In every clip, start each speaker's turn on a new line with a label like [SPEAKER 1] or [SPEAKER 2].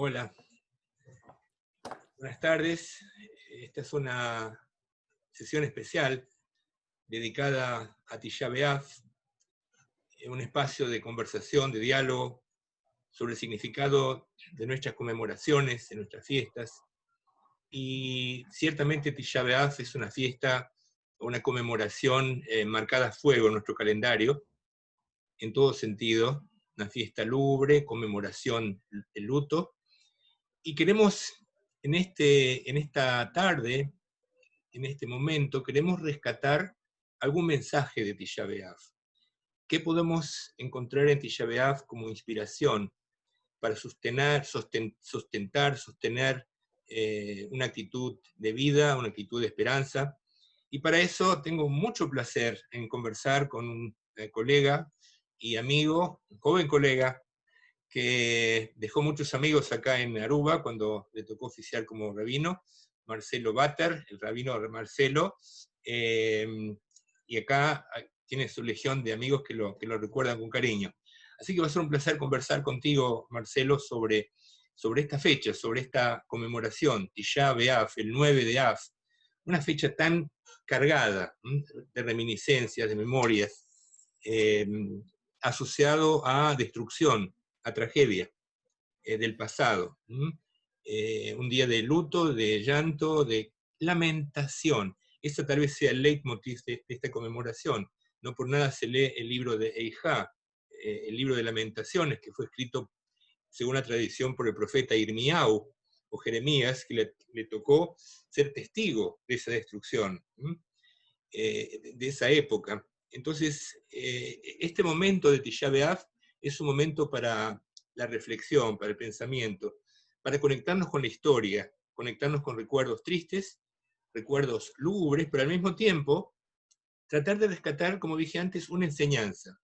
[SPEAKER 1] Hola, buenas tardes. Esta es una sesión especial dedicada a Tisha B'Av, un espacio de conversación, de diálogo sobre el significado de nuestras conmemoraciones, de nuestras fiestas. Y ciertamente Tisha B'Av es una fiesta, una conmemoración marcada a fuego en nuestro calendario, en todo sentido, una fiesta lúgubre, conmemoración del luto. Y queremos en esta tarde, en este momento, queremos rescatar algún mensaje de Tisha B'Av. ¿Qué podemos encontrar en Tisha B'Av como inspiración para sostener una actitud de vida, una actitud de esperanza? Y para eso tengo mucho placer en conversar con un colega y amigo, un joven colega, que dejó muchos amigos acá en Aruba cuando le tocó oficiar como rabino, Marcelo Batter, el rabino Marcelo, y acá tiene su legión de amigos que lo recuerdan con cariño. Así que va a ser un placer conversar contigo, Marcelo, sobre esta fecha, sobre esta conmemoración, Tisha B'Av, el 9 de Av, una fecha tan cargada de reminiscencias, de memorias, asociado a destrucción, a tragedia del pasado. Un día de luto, de llanto, de lamentación. Ese tal vez sea el leitmotiv de esta conmemoración. No por nada se lee el libro de Eijá, el libro de lamentaciones, que fue escrito según la tradición por el profeta Irmiau o Jeremías, que le tocó ser testigo de esa destrucción, de esa época. Entonces, este momento de Tisha B'Av es un momento para la reflexión, para el pensamiento, para conectarnos con la historia, conectarnos con recuerdos tristes, recuerdos lúgubres, pero al mismo tiempo tratar de rescatar, como dije antes, una enseñanza,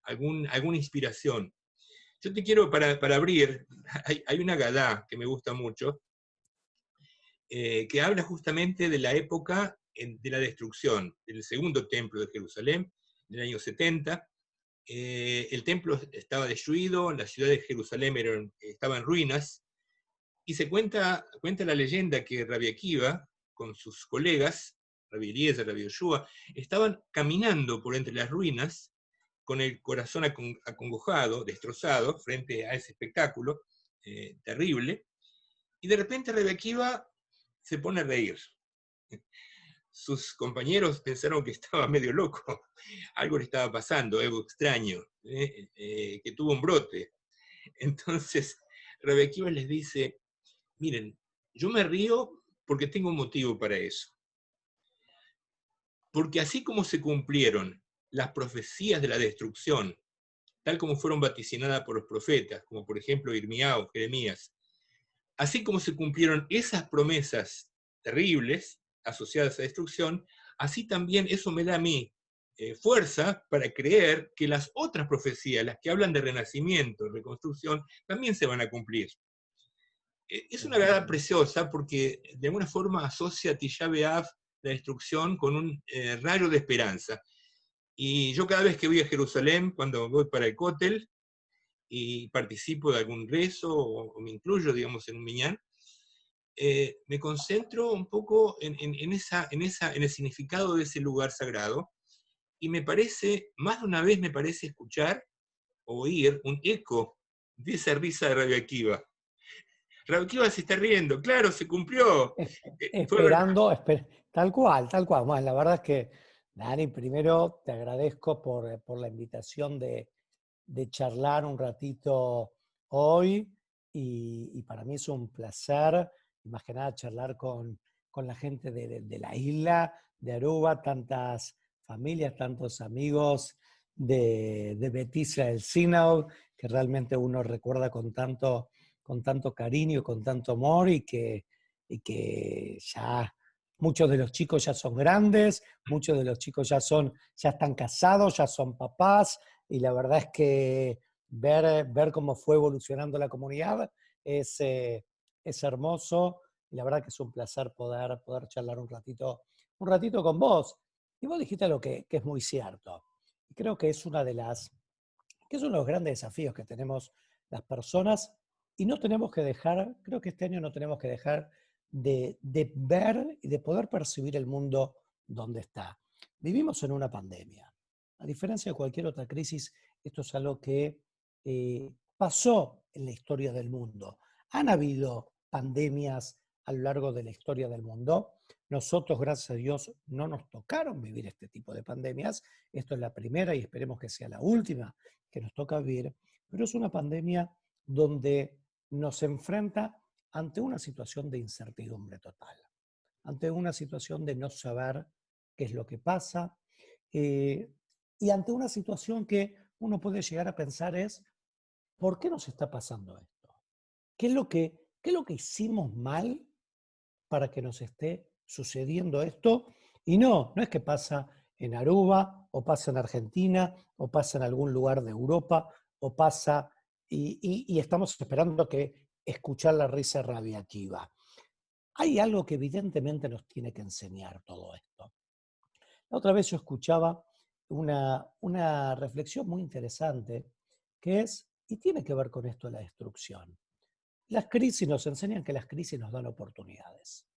[SPEAKER 1] alguna inspiración. Yo te quiero, para abrir, hay una Gadá que me gusta mucho, que habla justamente de la época de la destrucción del segundo templo de Jerusalén, del año 70. El templo estaba destruido, la ciudad de Jerusalén estaba en ruinas, y se cuenta la leyenda que Rabbi Akiva, con sus colegas, Rabbi Eliezer, Rabbi Yoshua, estaban caminando por entre las ruinas, con el corazón acongojado, destrozado, frente a ese espectáculo terrible, y de repente Rabbi Akiva se pone a reír. Sus compañeros pensaron que estaba medio loco, algo le estaba pasando, algo extraño, que tuvo un brote. Entonces, Rabbi Akiva les dice, miren, yo me río porque tengo un motivo para eso. Porque así como se cumplieron las profecías de la destrucción, tal como fueron vaticinadas por los profetas, como por ejemplo Irmiao, Jeremías, así como se cumplieron esas promesas terribles asociadas a destrucción, así también eso me da a mí fuerza para creer que las otras profecías, las que hablan de renacimiento, reconstrucción, también se van a cumplir. Es una verdad preciosa porque de alguna forma asocia a Tisha B'Av, la destrucción, con un rayo de esperanza. Y yo cada vez que voy a Jerusalén, cuando voy para el Kotel, y participo de algún rezo, o me incluyo, digamos, en un minyan, me concentro un poco en el significado de ese lugar sagrado, y me parece, más de una vez me parece escuchar, o oír, un eco de esa risa de Rabbi Akiva. Rabbi Akiva se está riendo, claro, se cumplió.
[SPEAKER 2] Esperando, tal cual, tal cual. Bueno, la verdad es que, Dani, primero te agradezco por la invitación de charlar un ratito hoy y para mí es un placer, más que nada, charlar con la gente de la isla, de Aruba, tantas familias, tantos amigos de Beth Israel Synod, que realmente uno recuerda con tanto cariño, con tanto amor y que ya muchos de los chicos ya son grandes, muchos de los chicos ya están casados, ya son papás, y la verdad es que ver cómo fue evolucionando la comunidad es hermoso, y la verdad que es un placer poder charlar un ratito con vos. Y vos dijiste lo que es muy cierto. Y creo que es uno de los grandes desafíos que tenemos las personas, Y no tenemos que dejar, creo que este año no tenemos que dejar de ver y de poder percibir el mundo donde está. Vivimos en una pandemia. A diferencia de cualquier otra crisis, esto es algo que pasó en la historia del mundo. Han habido pandemias a lo largo de la historia del mundo. Nosotros, gracias a Dios, no nos tocaron vivir este tipo de pandemias. Esto es la primera y esperemos que sea la última que nos toca vivir. Pero es una pandemia donde nos enfrenta ante una situación de incertidumbre total, ante una situación de no saber qué es lo que pasa, y ante una situación que uno puede llegar a pensar es, ¿por qué nos está pasando esto? ¿Qué es lo que hicimos mal para que nos esté sucediendo esto? Y no es que pasa en Aruba, o pasa en Argentina, o pasa en algún lugar de Europa, o pasa, y estamos esperando que escuchar la risa radiactiva. Hay algo que evidentemente nos tiene que enseñar todo esto. La otra vez yo escuchaba una reflexión muy interesante que es, y tiene que ver con esto de la destrucción. Las crisis nos enseñan que las crisis nos dan oportunidades.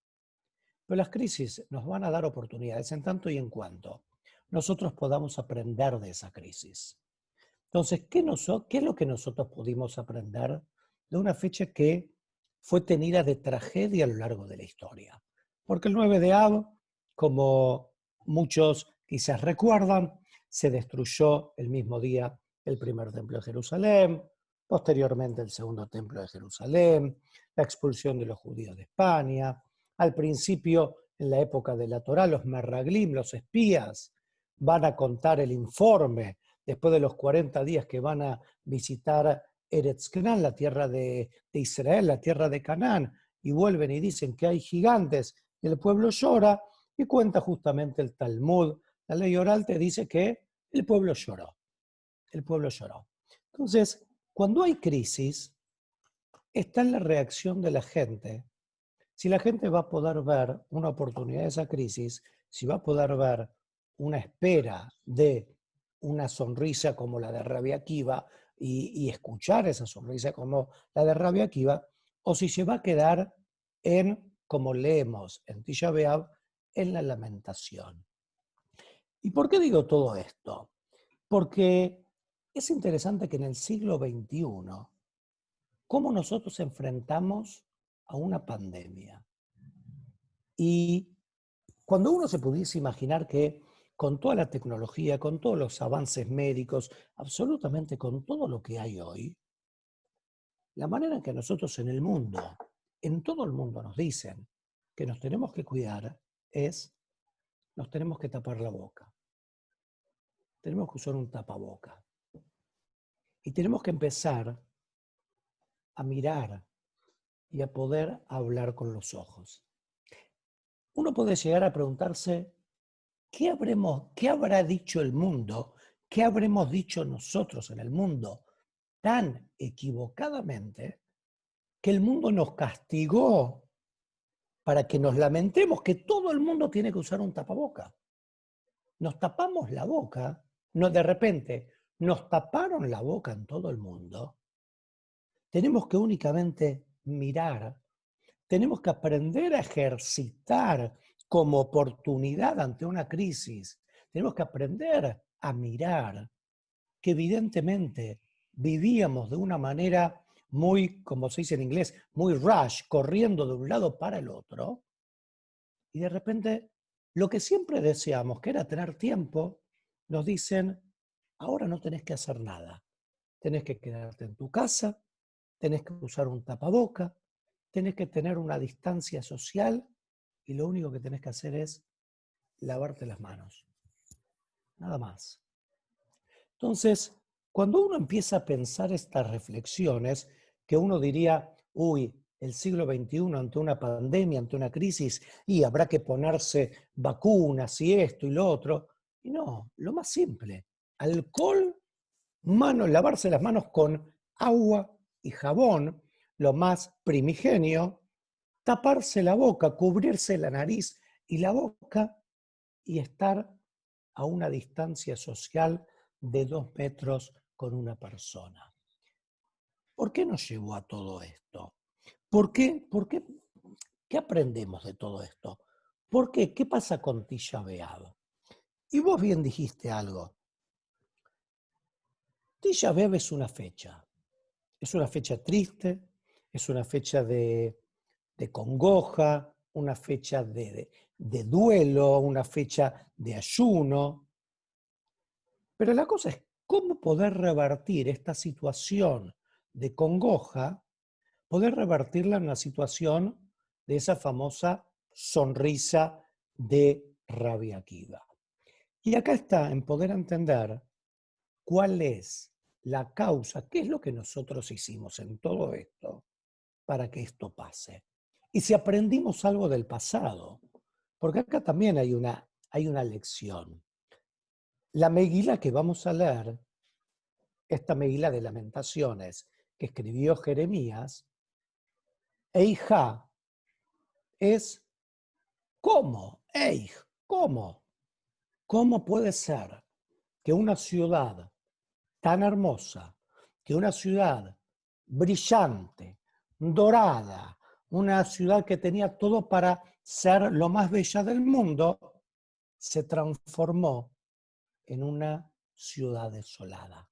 [SPEAKER 2] Pero las crisis nos van a dar oportunidades en tanto y en cuanto nosotros podamos aprender de esa crisis. Entonces, ¿qué es lo que nosotros pudimos aprender de una fecha que fue tenida de tragedia a lo largo de la historia? Porque el 9 de Av, como muchos quizás recuerdan, se destruyó el mismo día el primer templo de Jerusalén, posteriormente el segundo templo de Jerusalén, la expulsión de los judíos de España. Al principio, en la época de la Torá, los merraglim, los espías, van a contar el informe después de los 40 días que van a visitar Eretz Canaán, la tierra de Israel, la tierra de Canaán, y vuelven y dicen que hay gigantes, y el pueblo llora, y cuenta justamente el Talmud. La ley oral te dice que el pueblo lloró. El pueblo lloró. Entonces, cuando hay crisis, está en la reacción de la gente. Si la gente va a poder ver una oportunidad de esa crisis, si va a poder ver una espera de una sonrisa como la de Rabbi Akiva y escuchar esa sonrisa como la de Rabbi Akiva, o si se va a quedar en, como leemos en Tisha B'Av, en la lamentación. ¿Y por qué digo todo esto? Porque es interesante que en el siglo XXI, cómo nosotros enfrentamos a una pandemia. Y cuando uno se pudiese imaginar que con toda la tecnología, con todos los avances médicos, absolutamente con todo lo que hay hoy, la manera en que nosotros en el mundo, en todo el mundo nos dicen que nos tenemos que cuidar es, nos tenemos que tapar la boca. Tenemos que usar un tapaboca. Y tenemos que empezar a mirar y a poder hablar con los ojos. Uno puede llegar a preguntarse, ¿qué habrá dicho el mundo? ¿Qué habremos dicho nosotros en el mundo tan equivocadamente que el mundo nos castigó para que nos lamentemos que todo el mundo tiene que usar un tapaboca? Nos tapamos la boca, de repente nos taparon la boca en todo el mundo. Tenemos que únicamente mirar, tenemos que aprender a ejercitar como oportunidad ante una crisis. Tenemos que aprender a mirar que evidentemente vivíamos de una manera muy, como se dice en inglés, muy rush, corriendo de un lado para el otro, y de repente lo que siempre deseamos, que era tener tiempo, nos dicen, ahora no tenés que hacer nada, tenés que quedarte en tu casa, tenés que usar un tapaboca, tenés que tener una distancia social y lo único que tenés que hacer es lavarte las manos. Nada más. Entonces, cuando uno empieza a pensar estas reflexiones, que uno diría, uy, el siglo XXI ante una pandemia, ante una crisis, y habrá que ponerse vacunas y esto y lo otro. Y no, lo más simple, alcohol, lavarse las manos con agua y jabón, lo más primigenio, taparse la boca, cubrirse la nariz y la boca y estar a una distancia social de 2 metros con una persona. ¿Por qué nos llevó a todo esto? ¿Por qué? ¿Qué aprendemos de todo esto? ¿Por qué? ¿Qué pasa con Tisha B'Av? Y vos bien dijiste algo. Tisha B'Av es una fecha triste, es una fecha de congoja, una fecha de duelo, una fecha de ayuno. Pero la cosa es cómo poder revertir esta situación de congoja, poder revertirla en una situación de esa famosa sonrisa de Rabbi Akiva. Y acá está en poder entender cuál es la causa, qué es lo que nosotros hicimos en todo esto para que esto pase. Y si aprendimos algo del pasado, porque acá también hay una lección. La Megilá que vamos a leer, esta Megilá de Lamentaciones que escribió Jeremías, Eijá es ¿cómo? Eij, ¿cómo? ¿Cómo puede ser que una ciudad tan hermosa, que una ciudad brillante, dorada, una ciudad que tenía todo para ser lo más bella del mundo, se transformó en una ciudad desolada?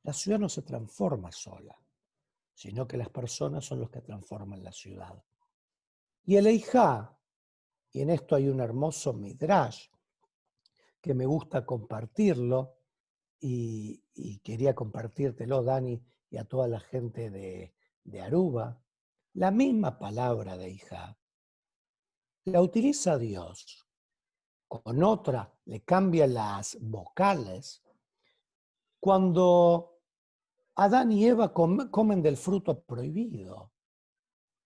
[SPEAKER 2] La ciudad no se transforma sola, sino que las personas son los que transforman la ciudad. Y el Eijá, y en esto hay un hermoso midrash que me gusta compartirlo, y quería compartírtelo, Dani, y a toda la gente de Aruba. La misma palabra de hija la utiliza Dios, con otra le cambia las vocales. Cuando Adán y Eva comen del fruto prohibido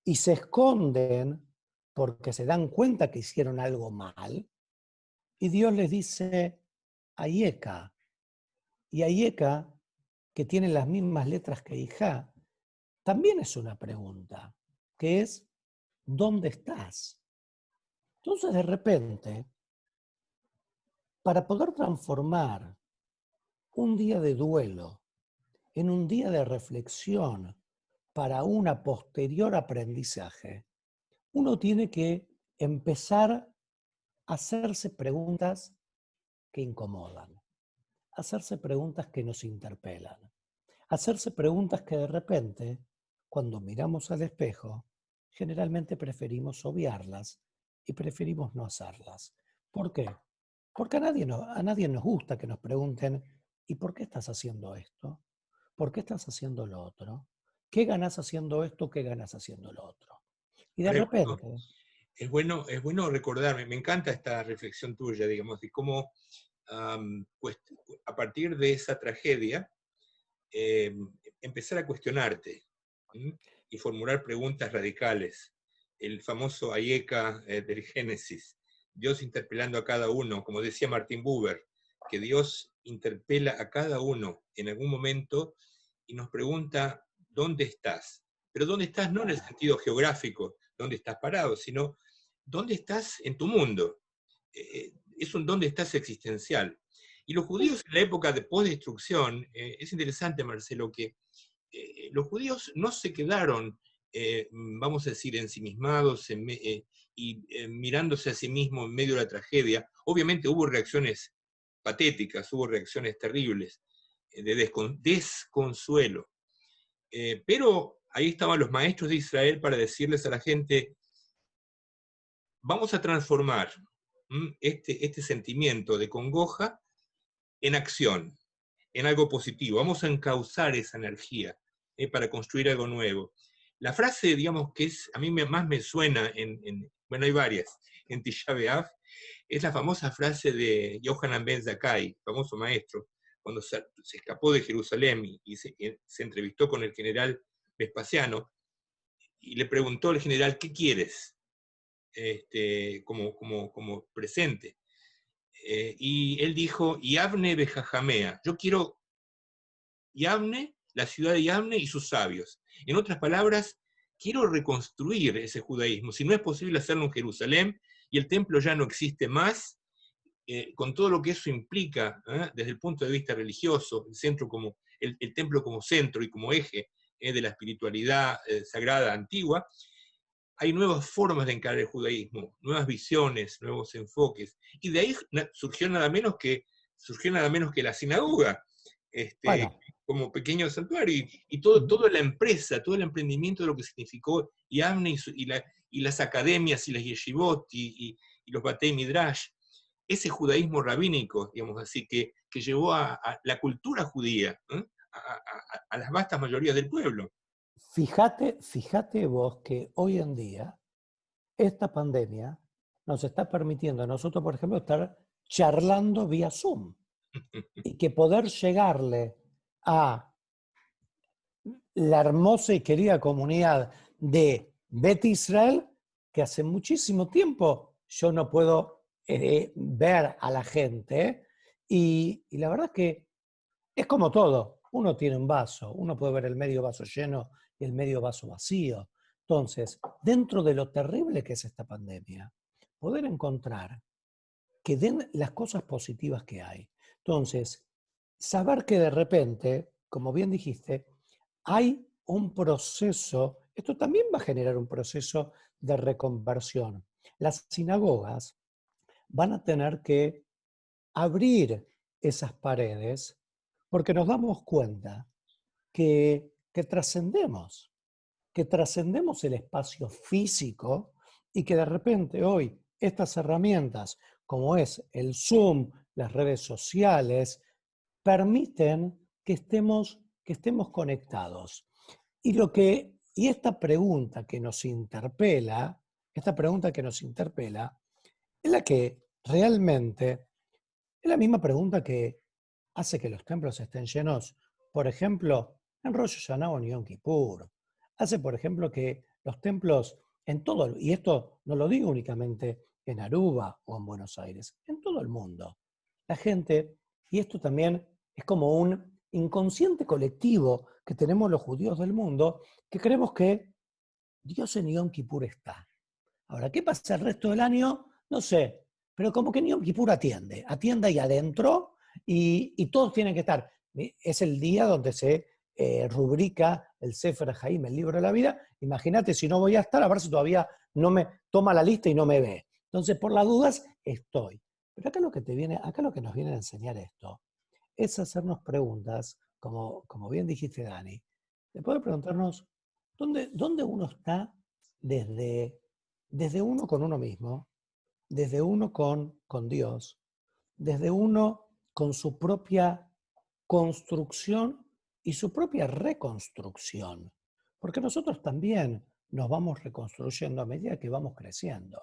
[SPEAKER 2] y se esconden porque se dan cuenta que hicieron algo mal, y Dios les dice, Ayeka, y Ayeka, que tiene las mismas letras que hija, también es una pregunta, que es, ¿dónde estás? Entonces, de repente, para poder transformar un día de duelo en un día de reflexión para un posterior aprendizaje, uno tiene que empezar a hacerse preguntas que incomodan, hacerse preguntas que nos interpelan, hacerse preguntas que de repente, cuando miramos al espejo, generalmente preferimos obviarlas y preferimos no hacerlas. ¿Por qué? Porque a nadie nos gusta que nos pregunten, ¿y por qué estás haciendo esto? ¿Por qué estás haciendo lo otro? ¿Qué ganas haciendo esto? ¿Qué ganas haciendo lo otro? Y de repente,
[SPEAKER 1] Es bueno recordarme, me encanta esta reflexión tuya, digamos, de cómo pues, a partir de esa tragedia, empezar a cuestionarte, ¿m? Y formular preguntas radicales. El famoso Ayeka del Génesis, Dios interpelando a cada uno, como decía Martin Buber, que Dios interpela a cada uno en algún momento y nos pregunta, ¿dónde estás? Pero ¿dónde estás? No en el sentido geográfico, ¿dónde estás parado? Sino, ¿dónde estás en tu mundo? Es un dónde estás existencial. Y los judíos en la época de postdestrucción, es interesante, Marcelo, que los judíos no se quedaron, vamos a decir, ensimismados y mirándose a sí mismos en medio de la tragedia. Obviamente hubo reacciones patéticas, hubo reacciones terribles, de desconsuelo. Pero ahí estaban los maestros de Israel para decirles a la gente, vamos a transformar este sentimiento de congoja en acción, en algo positivo. Vamos a encauzar esa energía para construir algo nuevo. La frase, digamos, que a mí más me suena, bueno, hay varias, en Tisha B'Av, es la famosa frase de Yohanan Ben Zakkai, famoso maestro, cuando se escapó de Jerusalén y se entrevistó con el general Vespasiano, y le preguntó al general, ¿qué quieres? Como presente. Y él dijo, Yavne Bejajamea, yo quiero Yavne, la ciudad de Yavne y sus sabios. En otras palabras, quiero reconstruir ese judaísmo. Si no es posible hacerlo en Jerusalén y el templo ya no existe más, con todo lo que eso implica, desde el punto de vista religioso, el centro como el templo como centro y como eje de la espiritualidad sagrada antigua, hay nuevas formas de encarar el judaísmo, nuevas visiones, nuevos enfoques. Y de ahí surgió nada menos que la sinagoga,
[SPEAKER 2] Bueno,
[SPEAKER 1] como pequeño santuario, y toda la empresa, todo el emprendimiento de lo que significó Yavne y las academias y las yeshivot y los batei midrash, ese judaísmo rabínico, digamos así, que llevó a la cultura judía, a las vastas mayorías del pueblo.
[SPEAKER 2] fíjate vos que hoy en día esta pandemia nos está permitiendo a nosotros, por ejemplo, estar charlando vía Zoom y que poder llegarle a la hermosa y querida comunidad de Bet Israel, que hace muchísimo tiempo yo no puedo ver a la gente. Y la verdad es que es como todo. Uno tiene un vaso, uno puede ver el medio vaso lleno y el medio vaso vacío. Entonces, dentro de lo terrible que es esta pandemia, poder encontrar que den las cosas positivas que hay. Entonces, saber que de repente, como bien dijiste, hay un proceso, esto también va a generar un proceso de reconversión. Las sinagogas van a tener que abrir esas paredes porque nos damos cuenta que trascendemos el espacio físico y que de repente hoy estas herramientas, como es el Zoom, las redes sociales, permiten que estemos conectados. Y esta pregunta que nos interpela, es la que realmente es la misma pregunta que hace que los templos estén llenos, por ejemplo, en Rosh Hashanah o en Yom Kippur. Hace, por ejemplo, que los templos en todo, y esto no lo digo únicamente en Aruba o en Buenos Aires, en todo el mundo. La gente, y esto también es como un inconsciente colectivo que tenemos los judíos del mundo, que creemos que Dios en Yom Kippur está. Ahora, ¿qué pasa el resto del año? No sé, pero como que Yom Kippur atiende ahí adentro y todos tienen que estar. Es el día donde se rubrica el Sefer Haim, el libro de la vida. Imagínate si no voy a estar, a ver si todavía no me toma la lista y no me ve. Entonces, por las dudas, estoy. Pero acá lo que nos viene a enseñar esto es hacernos preguntas, como bien dijiste, Dani, de poder preguntarnos dónde uno está desde uno con uno mismo, desde uno con Dios, desde uno con su propia construcción y su propia reconstrucción. Porque nosotros también nos vamos reconstruyendo a medida que vamos creciendo.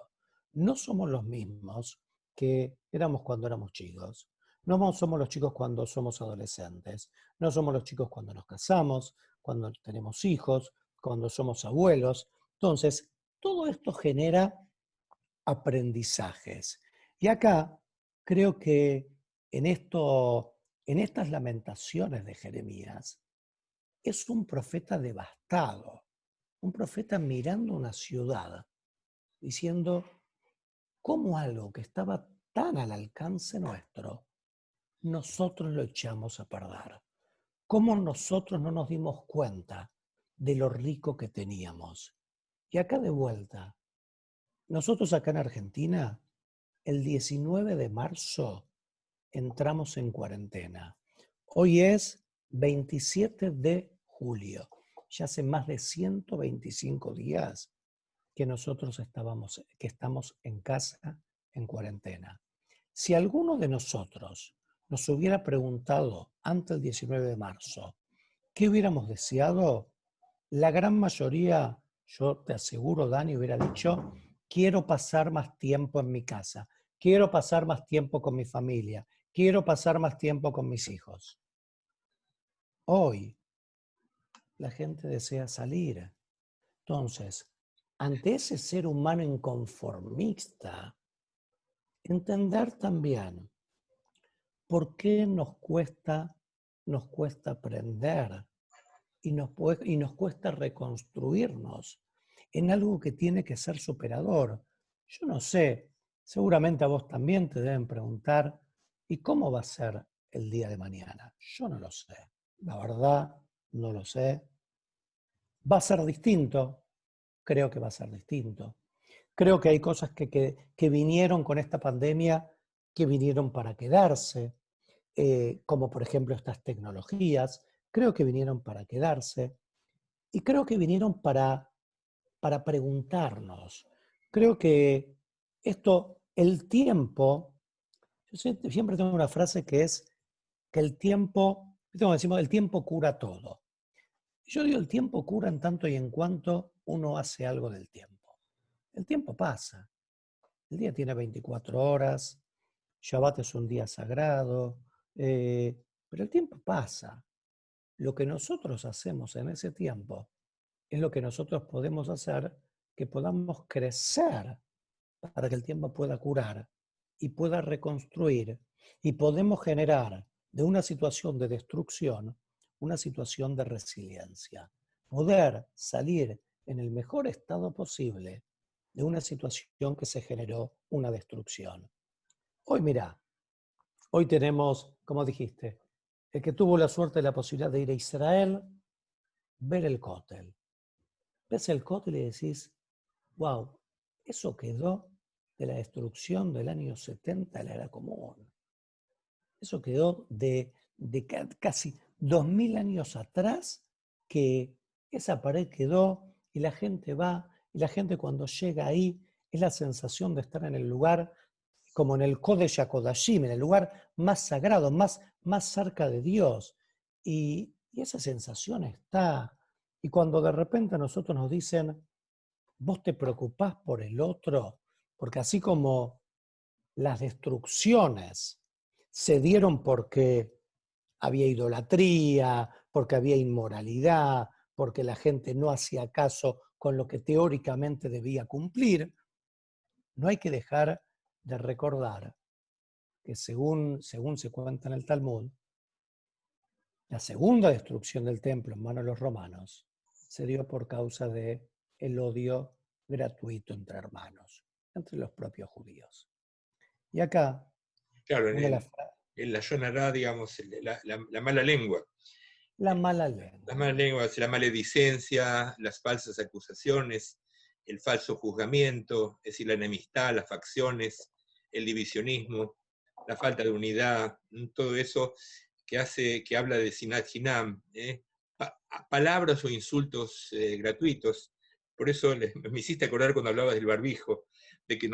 [SPEAKER 2] No somos los mismos que éramos cuando éramos chicos. No somos los chicos cuando somos adolescentes. No somos los chicos cuando nos casamos, cuando tenemos hijos, cuando somos abuelos. Entonces, todo esto genera aprendizajes. Y acá creo que en estas lamentaciones de Jeremías, es un profeta devastado, un profeta mirando una ciudad, diciendo cómo algo que estaba tan al alcance nuestro, nosotros lo echamos a perder. Cómo nosotros no nos dimos cuenta de lo rico que teníamos. Y acá de vuelta, nosotros acá en Argentina, el 19 de marzo entramos en cuarentena. Hoy es 27 de julio. Ya hace más de 125 días que nosotros estamos en casa en cuarentena. Si alguno de nosotros nos hubiera preguntado antes del 19 de marzo qué hubiéramos deseado, la gran mayoría, yo te aseguro, Dani, hubiera dicho, quiero pasar más tiempo en mi casa, quiero pasar más tiempo con mi familia, quiero pasar más tiempo con mis hijos. Hoy la gente desea salir. Entonces, ante ese ser humano inconformista, entender también por qué nos cuesta aprender y nos cuesta reconstruirnos en algo que tiene que ser superador. Yo no sé, seguramente a vos también te deben preguntar, ¿y cómo va a ser el día de mañana? Yo no lo sé. La verdad, no lo sé. ¿Va a ser distinto? Creo que va a ser distinto. Creo que hay cosas que vinieron con esta pandemia, que vinieron para quedarse, como por ejemplo estas tecnologías. Creo que vinieron para quedarse y creo que vinieron para preguntarnos. Creo que esto, el tiempo, yo siempre tengo una frase que es que el tiempo, como decimos, el tiempo cura todo. Yo digo, el tiempo cura en tanto y en cuanto uno hace algo del tiempo. El tiempo pasa. El día tiene 24 horas, Shabbat es un día sagrado, pero el tiempo pasa. Lo que nosotros hacemos en ese tiempo es lo que nosotros podemos hacer, que podamos crecer para que el tiempo pueda curar y pueda reconstruir y podemos generar de una situación de destrucción una situación de resiliencia. Poder salir en el mejor estado posible de una situación que se generó una destrucción. Hoy, mirá, hoy tenemos, como dijiste, el que tuvo la suerte y la posibilidad de ir a Israel, ver el cótel. Ves el cótel y decís, wow, eso quedó de la destrucción del año 70 de la era común. Eso quedó de casi 2000 años atrás, que esa pared quedó y la gente va, y la gente cuando llega ahí es la sensación de estar en el lugar, como en el Kodesh HaKodashim, en el lugar más sagrado, más cerca de Dios. Y esa sensación está. Y cuando de repente a nosotros nos dicen, vos te preocupás por el otro, porque así como las destrucciones se dieron porque había idolatría, porque había inmoralidad, porque la gente no hacía caso con lo que teóricamente debía cumplir, no hay que dejar de recordar que según se cuenta en el Talmud, la segunda destrucción del templo en manos de los romanos se dio por causa de el odio gratuito entre hermanos, entre los propios judíos. Y acá,
[SPEAKER 1] Claro,
[SPEAKER 2] una de las
[SPEAKER 1] en la Yonará, digamos, la mala lengua.
[SPEAKER 2] la mala
[SPEAKER 1] Las
[SPEAKER 2] lengua.
[SPEAKER 1] malas lenguas, la maledicencia, las falsas acusaciones, el falso juzgamiento, es decir, la enemistad, las facciones, el divisionismo, la falta de unidad, todo eso que habla de Sinat Hinam, palabras o insultos gratuitos. Por eso me hiciste acordar cuando hablabas del barbijo, de que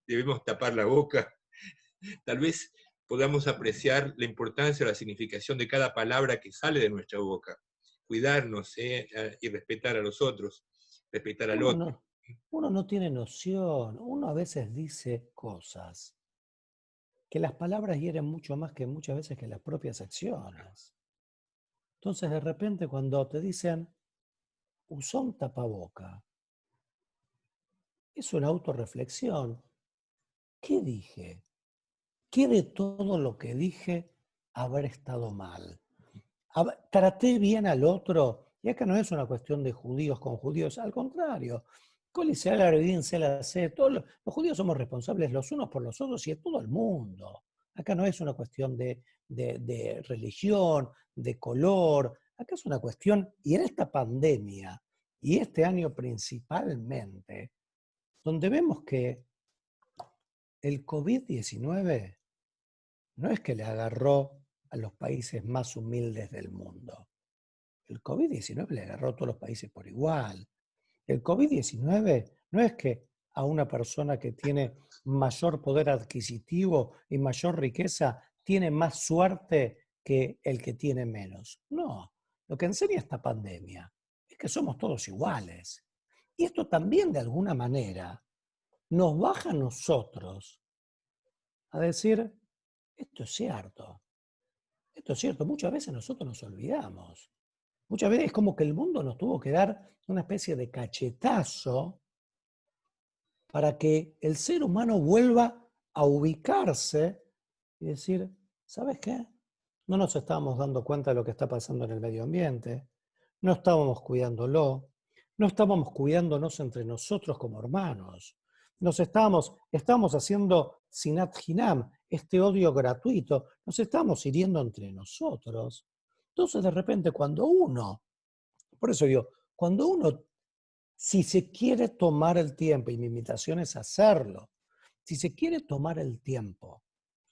[SPEAKER 1] debemos tapar la boca. Tal vez podamos apreciar la importancia o la significación de cada palabra que sale de nuestra boca. Cuidarnos y respetar a los otros, respetar al
[SPEAKER 2] Uno
[SPEAKER 1] otro.
[SPEAKER 2] no, uno no tiene noción, uno a veces dice cosas que las palabras hieren mucho más que muchas veces que las propias acciones. Entonces, de repente, cuando te dicen, usó un tapaboca, es una autorreflexión. ¿Qué dije? ¿Qué de todo lo que dije haber estado mal? ¿Traté bien al otro? Y acá no es una cuestión de judíos con judíos, al contrario. Todos los judíos somos responsables los unos por los otros y de todo el mundo. Acá no es una cuestión de religión, de color. Acá es una cuestión, y en esta pandemia, y este año principalmente, donde vemos que el COVID-19 no es que le agarró a los países más humildes del mundo. El COVID-19 le agarró a todos los países por igual. El COVID-19 no es que a una persona que tiene mayor poder adquisitivo y mayor riqueza tiene más suerte que el que tiene menos. No, lo que enseña esta pandemia es que somos todos iguales. Y esto también de alguna manera nos baja a nosotros a decir, esto es cierto, esto es cierto. Muchas veces nosotros nos olvidamos. Muchas veces es como que el mundo nos tuvo que dar una especie de cachetazo para que el ser humano vuelva a ubicarse y decir, ¿sabes qué? No nos estábamos dando cuenta de lo que está pasando en el medio ambiente, no estábamos cuidándolo, no estábamos cuidándonos entre nosotros como hermanos, estábamos haciendo sinat hinam, este odio gratuito, nos estábamos hiriendo entre nosotros. Entonces, de repente, por eso digo, cuando uno, si se quiere tomar el tiempo, y mi invitación es hacerlo, si se quiere tomar el tiempo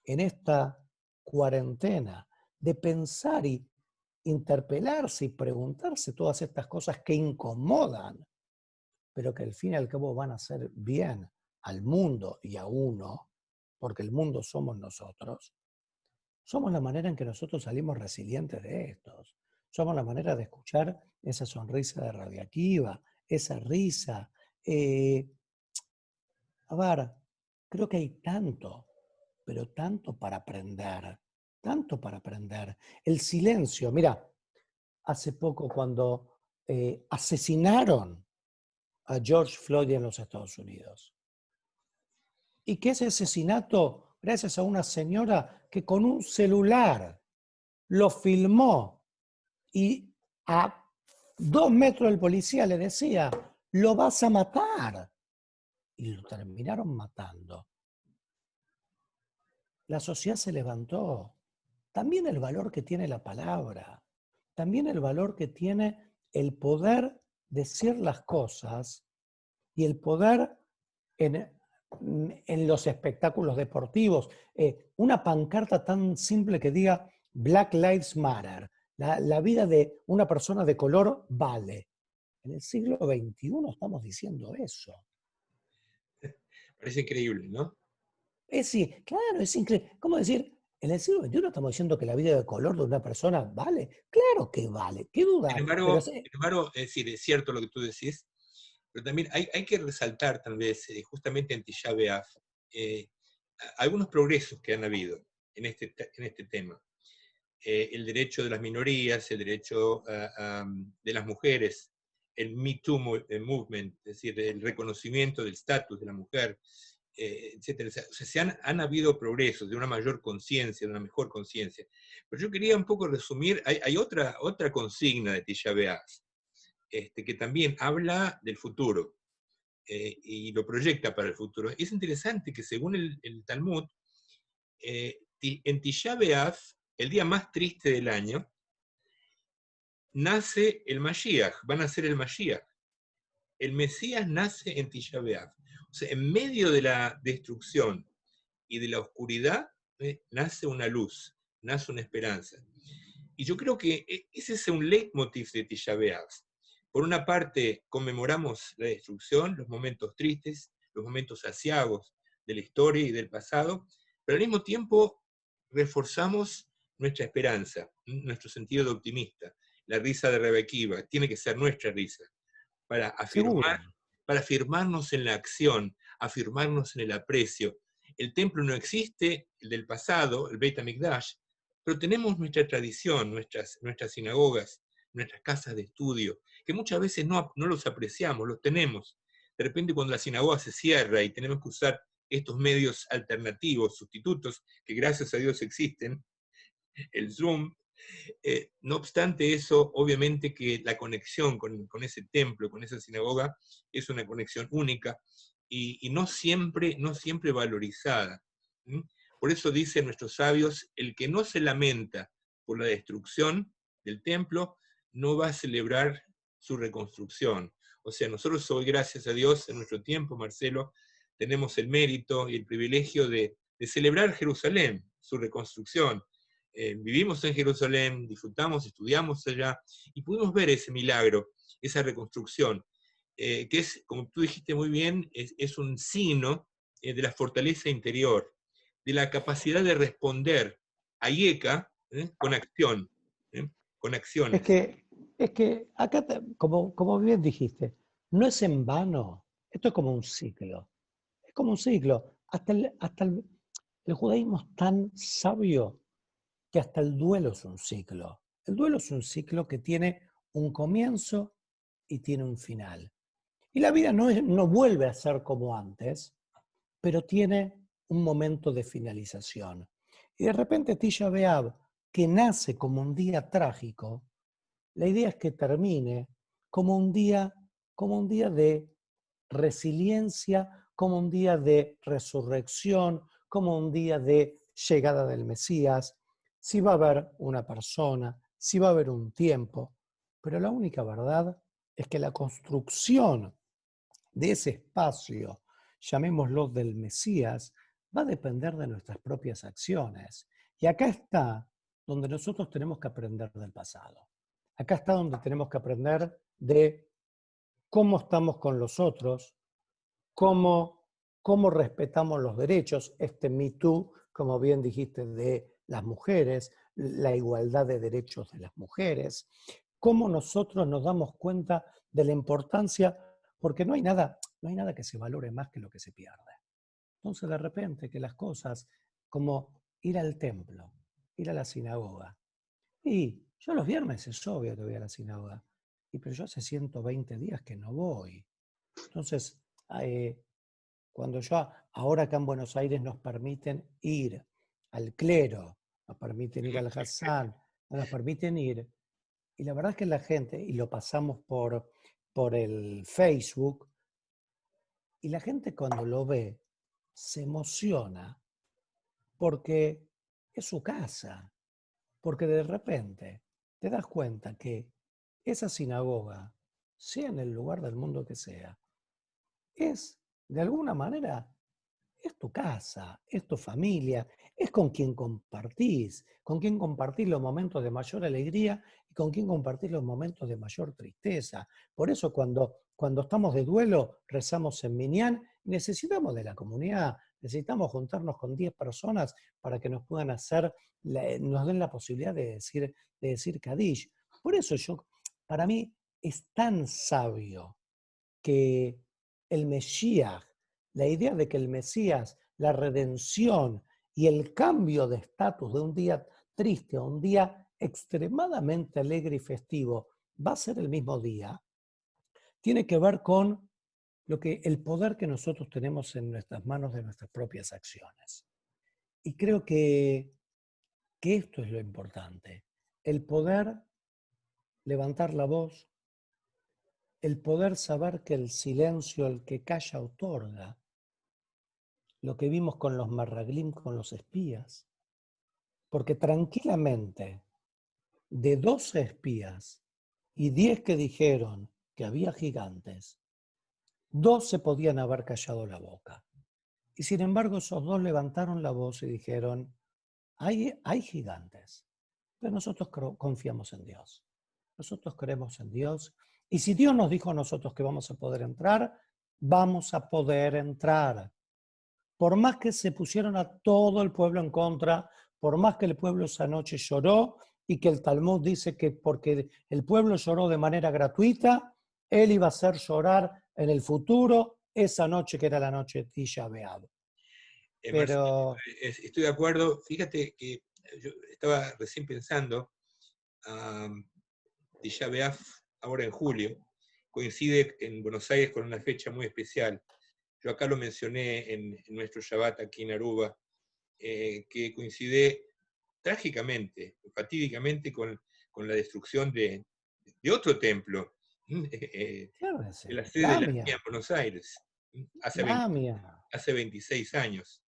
[SPEAKER 2] en esta cuarentena de pensar y interpelarse y preguntarse todas estas cosas que incomodan, pero que al fin y al cabo van a hacer bien al mundo y a uno, porque el mundo somos nosotros, somos la manera en que nosotros salimos resilientes de estos. Somos la manera de escuchar esa sonrisa de radiactiva, esa risa. A ver, creo que hay tanto, pero tanto para aprender. El silencio, mira, hace poco cuando asesinaron a George Floyd en los Estados Unidos. Y que ese asesinato, gracias a una señora que con un celular lo filmó y a 2 metros del policía le decía, lo vas a matar. Y lo terminaron matando. La sociedad se levantó. También el valor que tiene la palabra. También el valor que tiene el poder decir las cosas y el poder en los espectáculos deportivos. Una pancarta tan simple que diga Black Lives Matter. La vida de una persona de color vale. En el siglo XXI estamos diciendo eso.
[SPEAKER 1] Parece increíble, ¿no?
[SPEAKER 2] Claro, es increíble. ¿Cómo decir? En el siglo XXI estamos diciendo que la vida de color de una persona vale. Claro que vale, qué duda.
[SPEAKER 1] Sin embargo, es decir, es cierto lo que tú decís, pero también hay que resaltar tal vez, justamente en Tisha B'Av, algunos progresos que han habido en este tema. El derecho de las minorías, el derecho de las mujeres, el Me Too movement, es decir, el reconocimiento del estatus de la mujer, etcétera. O sea, han habido progresos de una mayor conciencia, de una mejor conciencia. Pero yo quería un poco resumir, hay otra consigna de Tisha B'Av, que también habla del futuro y lo proyecta para el futuro. Es interesante que según el Talmud, en Tisha B'Av, el día más triste del año, nace el Mashiach, va a nacer el Mashiach. El Mesías nace en Tisha B'Av. O sea, en medio de la destrucción y de la oscuridad, nace una luz, nace una esperanza. Y yo creo que ese es un leitmotiv de Tisha B'Av. Por una parte, conmemoramos la destrucción, los momentos tristes, los momentos aciagos de la historia y del pasado, pero al mismo tiempo reforzamos nuestra esperanza, nuestro sentido de optimista. La risa de Rebequiva tiene que ser nuestra risa, para
[SPEAKER 2] Seguro.
[SPEAKER 1] para afirmarnos en la acción, afirmarnos en el aprecio. El templo no existe, el del pasado, el Beit HaMikdash, pero tenemos nuestra tradición, nuestras sinagogas, nuestras casas de estudio, que muchas veces no los apreciamos, los tenemos. De repente cuando la sinagoga se cierra y tenemos que usar estos medios alternativos, sustitutos, que gracias a Dios existen, el Zoom. No obstante eso, obviamente que la conexión con ese templo, con esa sinagoga, es una conexión única y no siempre valorizada. ¿Mm? Por eso dicen nuestros sabios, el que no se lamenta por la destrucción del templo, no va a celebrar su reconstrucción. O sea, nosotros hoy, gracias a Dios, en nuestro tiempo, Marcelo, tenemos el mérito y el privilegio de celebrar Jerusalén, su reconstrucción. Vivimos en Jerusalén, disfrutamos, estudiamos allá, y pudimos ver ese milagro, esa reconstrucción, que es, como tú dijiste muy bien, es un signo de la fortaleza interior, de la capacidad de responder a IECA con acción, con
[SPEAKER 2] Es
[SPEAKER 1] acciones.
[SPEAKER 2] que, es que acá, como bien dijiste, no es en vano. Esto es como un ciclo. Es como un ciclo. El judaísmo es tan sabio que hasta el duelo es un ciclo. El duelo es un ciclo que tiene un comienzo y tiene un final. Y la vida no vuelve a ser como antes, pero tiene un momento de finalización. Y de repente Tisha B'Av, que nace como un día trágico, la idea es que termine como un día de resiliencia, como un día de resurrección, como un día de llegada del Mesías. Si va a haber una persona sí va a haber un tiempo, pero la única verdad es que la construcción de ese espacio, llamémoslo del Mesías, va a depender de nuestras propias acciones. Y acá está donde nosotros tenemos que aprender del pasado. Acá está donde tenemos que aprender de cómo estamos con los otros, cómo respetamos los derechos, este Me Too, como bien dijiste, de las mujeres, la igualdad de derechos de las mujeres, cómo nosotros nos damos cuenta de la importancia, porque no hay nada que se valore más que lo que se pierde. Entonces, de repente, que las cosas, como ir al templo, ir a la sinagoga, y yo los viernes es obvio que voy a la sinagoga, pero yo hace 120 días que no voy. Entonces, cuando yo, ahora acá en Buenos Aires nos permiten ir al clero, nos permiten ir al Hassán, nos permiten ir, y la verdad es que la gente, y lo pasamos por el Facebook, y la gente cuando lo ve se emociona porque es su casa, porque de repente te das cuenta que esa sinagoga, sea en el lugar del mundo que sea, es de alguna manera es tu casa, es tu familia, es con quien compartís los momentos de mayor alegría y con quien compartís los momentos de mayor tristeza. Por eso cuando estamos de duelo, rezamos en Minyan, necesitamos de la comunidad, necesitamos juntarnos con 10 personas para que nos puedan nos den la posibilidad de decir Kadish. Por eso para mí es tan sabio que el Mesías, la idea de que el Mesías, la redención y el cambio de estatus de un día triste a un día extremadamente alegre y festivo va a ser el mismo día, tiene que ver con el poder que nosotros tenemos en nuestras manos de nuestras propias acciones. Y creo que esto es lo importante, el poder levantar la voz, el poder saber que el silencio, el que calla, otorga, lo que vimos con los Marraglim, con los espías, porque tranquilamente de 12 espías y 10 que dijeron que había gigantes, 12 podían haber callado la boca. Y sin embargo esos 2 levantaron la voz y dijeron, hay gigantes, pero nosotros confiamos en Dios. Nosotros creemos en Dios. Y si Dios nos dijo a nosotros que vamos a poder entrar, vamos a poder entrar. Por más que se pusieron a todo el pueblo en contra, por más que el pueblo esa noche lloró y que el Talmud dice que porque el pueblo lloró de manera gratuita, él iba a hacer llorar en el futuro esa noche que era la noche de Tisha B'Av.
[SPEAKER 1] Marcelo,
[SPEAKER 2] Pero
[SPEAKER 1] estoy de acuerdo. Fíjate que yo estaba recién pensando, Tisha B'Av, ahora en julio, coincide en Buenos Aires con una fecha muy especial. Yo acá lo mencioné en nuestro Shabbat aquí en Aruba, que coincide trágicamente, fatídicamente con la destrucción de otro templo, de
[SPEAKER 2] claro que sí,
[SPEAKER 1] la sede
[SPEAKER 2] la
[SPEAKER 1] de la AMIA
[SPEAKER 2] AMIA,
[SPEAKER 1] en Buenos Aires, hace,
[SPEAKER 2] la
[SPEAKER 1] 20
[SPEAKER 2] AMIA.
[SPEAKER 1] hace 26 años.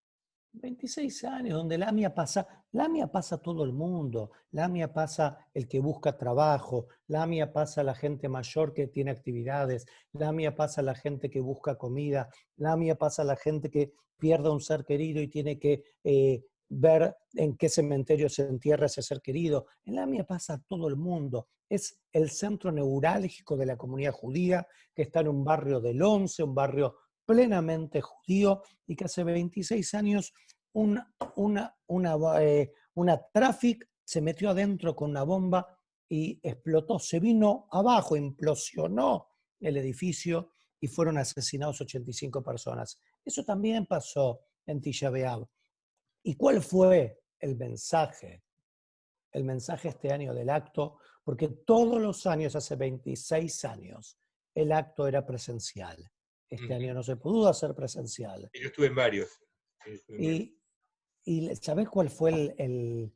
[SPEAKER 2] 26 años, donde la AMIA pasa todo el mundo, la AMIA pasa el que busca trabajo, la AMIA pasa la gente mayor que tiene actividades, la AMIA pasa la gente que busca comida, la AMIA pasa la gente que pierde un ser querido y tiene que ver en qué cementerio se entierra ese ser querido. En la AMIA pasa todo el mundo. Es el centro neurálgico de la comunidad judía que está en un barrio del Once, un barrio plenamente judío y que hace 26 años una Traffic se metió adentro con una bomba y explotó, se vino abajo, implosionó el edificio y fueron asesinados 85 personas. Eso también pasó en Tisha B'Av. ¿Y cuál fue el mensaje? El mensaje este año del acto, porque todos los años, hace 26 años, el acto era presencial. Este año no se pudo hacer presencial.
[SPEAKER 1] Yo estuve en varios.
[SPEAKER 2] Y, ¿sabés cuál fue el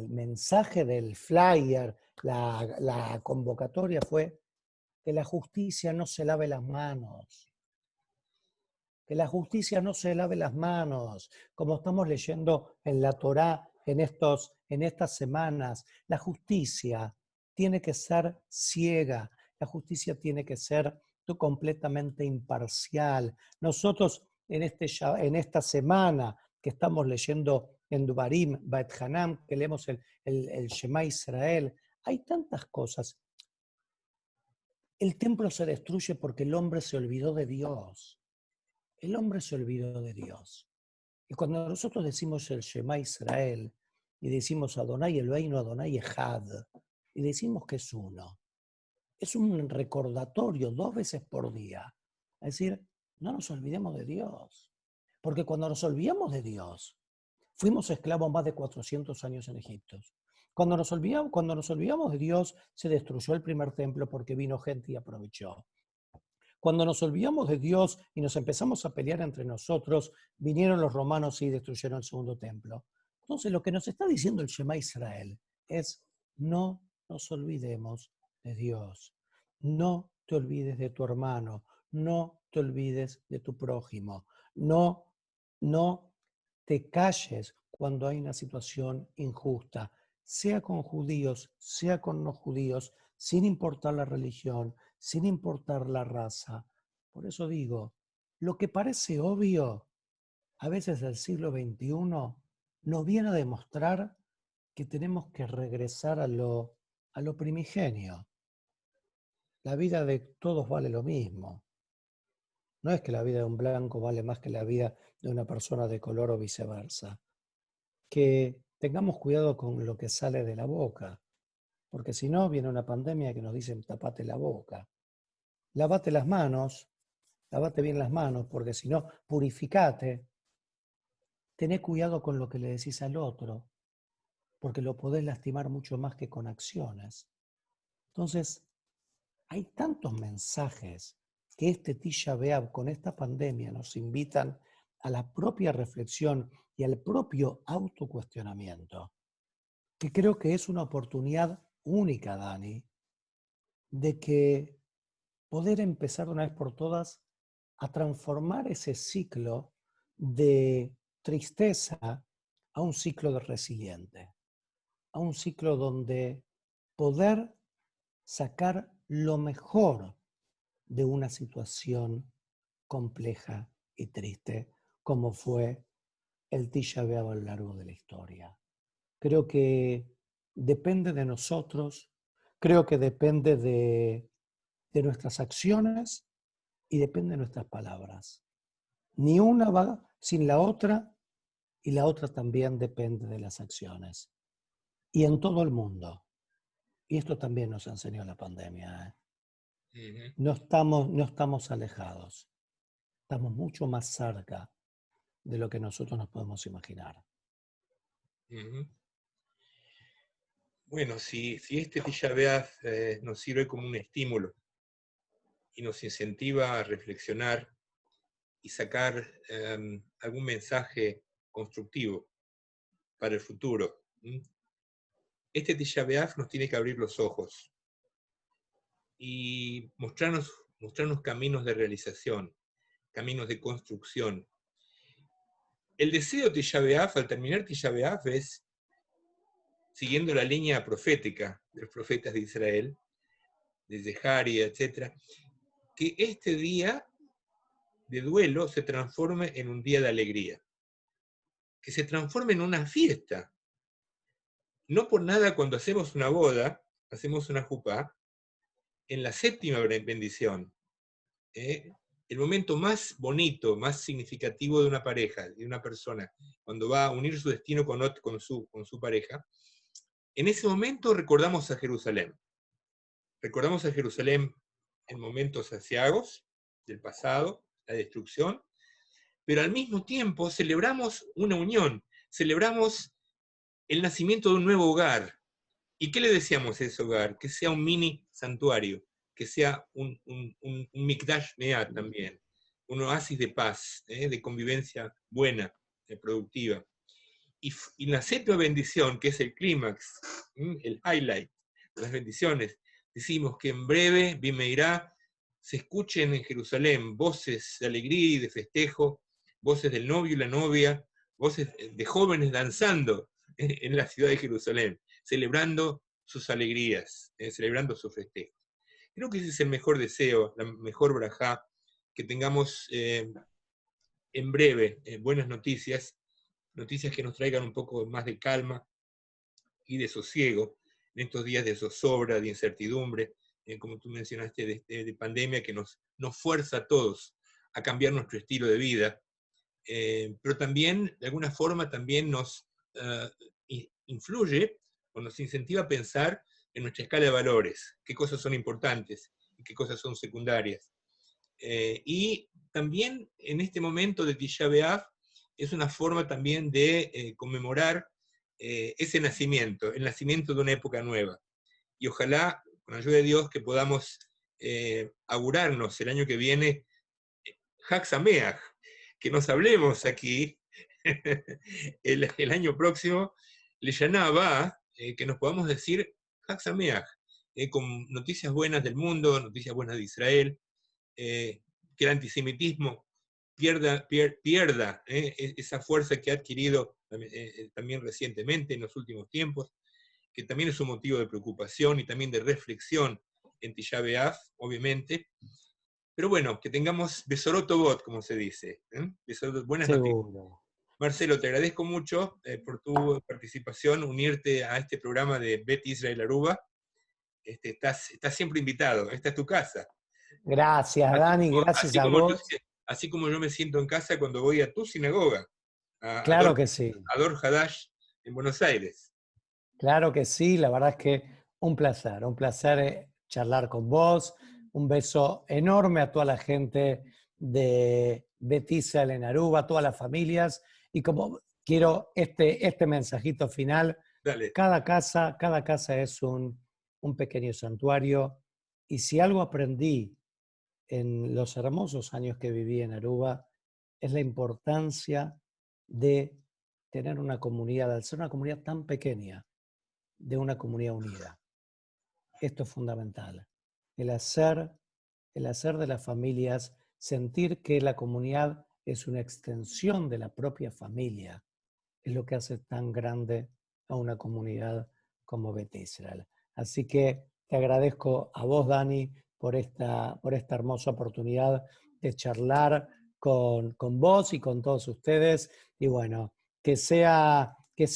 [SPEAKER 2] mensaje del flyer, la convocatoria? Fue que la justicia no se lave las manos. Que la justicia no se lave las manos. Como estamos leyendo en la Torá, en estas semanas. La justicia tiene que ser ciega, la justicia tiene que ser completamente imparcial. Nosotros en esta semana que estamos leyendo en Duvarim, Beit Hanam, que leemos el Shema Israel, hay tantas cosas. El templo se destruye porque el hombre se olvidó de Dios. El hombre se olvidó de Dios. Y cuando nosotros decimos el Shema Israel, y decimos Adonai Eloheinu Adonai Echad, y decimos que es uno, es un recordatorio 2 veces por día. Es decir, no nos olvidemos de Dios. Porque cuando nos olvidamos de Dios, fuimos esclavos más de 400 años en Egipto. Cuando nos olvidamos de Dios, se destruyó el primer templo porque vino gente y aprovechó. Cuando nos olvidamos de Dios y nos empezamos a pelear entre nosotros, vinieron los romanos y destruyeron el segundo templo. Entonces, lo que nos está diciendo el Shema Israel es: no nos olvidemos de Dios. No te olvides de tu hermano. No te olvides de tu prójimo. No te calles cuando hay una situación injusta, sea con judíos, sea con no judíos, sin importar la religión, sin importar la raza. Por eso digo, lo que parece obvio, a veces del siglo XXI, nos viene a demostrar que tenemos que regresar a lo primigenio. La vida de todos vale lo mismo. No es que la vida de un blanco vale más que la vida de una persona de color o viceversa. Que tengamos cuidado con lo que sale de la boca, porque si no viene una pandemia que nos dicen tapate la boca. Lavate las manos, lavate bien las manos, porque si no, purificate. Tené cuidado con lo que le decís al otro, porque lo podés lastimar mucho más que con acciones. Entonces, hay tantos mensajes que este Tisha B'Av con esta pandemia nos invitan a la propia reflexión y al propio autocuestionamiento, que creo que es una oportunidad única, Dani, de que poder empezar de una vez por todas a transformar ese ciclo de tristeza a un ciclo de resiliente, a un ciclo donde poder sacar lo mejor de una situación compleja y triste, como fue el Tisha B'Av a lo largo de la historia. Creo que depende de nosotros, creo que depende de nuestras acciones y depende de nuestras palabras. Ni una va sin la otra y la otra también depende de las acciones. Y en todo el mundo. Y esto también nos enseñó la pandemia. No estamos alejados. Estamos mucho más cerca de lo que nosotros nos podemos imaginar.
[SPEAKER 1] Bueno, si este Tisha B'Av nos sirve como un estímulo y nos incentiva a reflexionar y sacar algún mensaje constructivo para el futuro, este Tisha B'Av nos tiene que abrir los ojos y mostrarnos caminos de realización, caminos de construcción. El deseo de Tisha B'Av, al terminar Tisha B'Av, es, siguiendo la línea profética de los profetas de Israel, de Zeharia, etc., que este día de duelo se transforme en un día de alegría, que se transforme en una fiesta. No por nada cuando hacemos una boda, hacemos una jupá, en la séptima bendición, el momento más bonito, más significativo de una pareja, de una persona, cuando va a unir su destino con su pareja, en ese momento recordamos a Jerusalén. Recordamos a Jerusalén en momentos aciagos del pasado, la destrucción, pero al mismo tiempo celebramos una unión, celebramos el nacimiento de un nuevo hogar. ¿Y qué le decíamos a ese hogar? Que sea un mini santuario, que sea un Mikdash Me'at también, un oasis de paz, de convivencia buena, productiva. Y la séptima bendición, que es el clímax, el highlight de las bendiciones, decimos que en breve, Bimeirá, se escuchen en Jerusalén voces de alegría y de festejo, voces del novio y la novia, voces de jóvenes danzando en la ciudad de Jerusalén, celebrando sus alegrías, celebrando sus festejos. Creo que ese es el mejor deseo, la mejor brajá, que tengamos en breve buenas noticias, noticias que nos traigan un poco más de calma y de sosiego en estos días de zozobra, de incertidumbre, como tú mencionaste, de pandemia que nos fuerza a todos a cambiar nuestro estilo de vida, pero también, de alguna forma, también nos influye o nos incentiva a pensar en nuestra escala de valores, qué cosas son importantes y qué cosas son secundarias. Y también en este momento de Tisha B'Av es una forma también de conmemorar ese nacimiento, el nacimiento de una época nueva. Y ojalá, con la ayuda de Dios, que podamos augurarnos el año que viene Hag Sameach, que nos hablemos aquí el año próximo, Leshana Haba, que nos podamos decir Hag Sameach, con noticias buenas del mundo, noticias buenas de Israel, que el antisemitismo pierda esa fuerza que ha adquirido también recientemente en los últimos tiempos, que también es un motivo de preocupación y también de reflexión en Tisha B'Av, obviamente. Pero bueno, que tengamos Besorot Tovot, como se dice. Buenas noticias.
[SPEAKER 2] Seguro.
[SPEAKER 1] Marcelo, te agradezco mucho por tu participación, unirte a este programa de Bet Israel Aruba. Estás siempre invitado, esta es tu casa.
[SPEAKER 2] Gracias, Dani, gracias a vos.
[SPEAKER 1] Así como yo me siento en casa cuando voy a tu sinagoga, a
[SPEAKER 2] Claro que sí.
[SPEAKER 1] Dor Hadash en Buenos Aires.
[SPEAKER 2] Claro que sí, la verdad es que un placer charlar con vos. Un beso enorme a toda la gente de Bet Israel en Aruba, a todas las familias. Y como quiero este mensajito final,
[SPEAKER 1] Dale.
[SPEAKER 2] cada casa es un pequeño santuario. Y si algo aprendí en los hermosos años que viví en Aruba, es la importancia de tener una comunidad, al ser una comunidad tan pequeña, de una comunidad unida. Esto es fundamental. El hacer de las familias, sentir que la comunidad es una extensión de la propia familia, es lo que hace tan grande a una comunidad como Bet Israel. Así que te agradezco a vos, Dani, por esta hermosa oportunidad de charlar con vos y con todos ustedes. Y bueno, que sea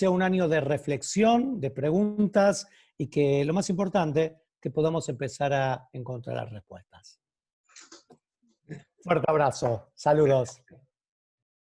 [SPEAKER 2] un año de reflexión, de preguntas y que lo más importante, que podamos empezar a encontrar las respuestas. Fuerte abrazo. Saludos.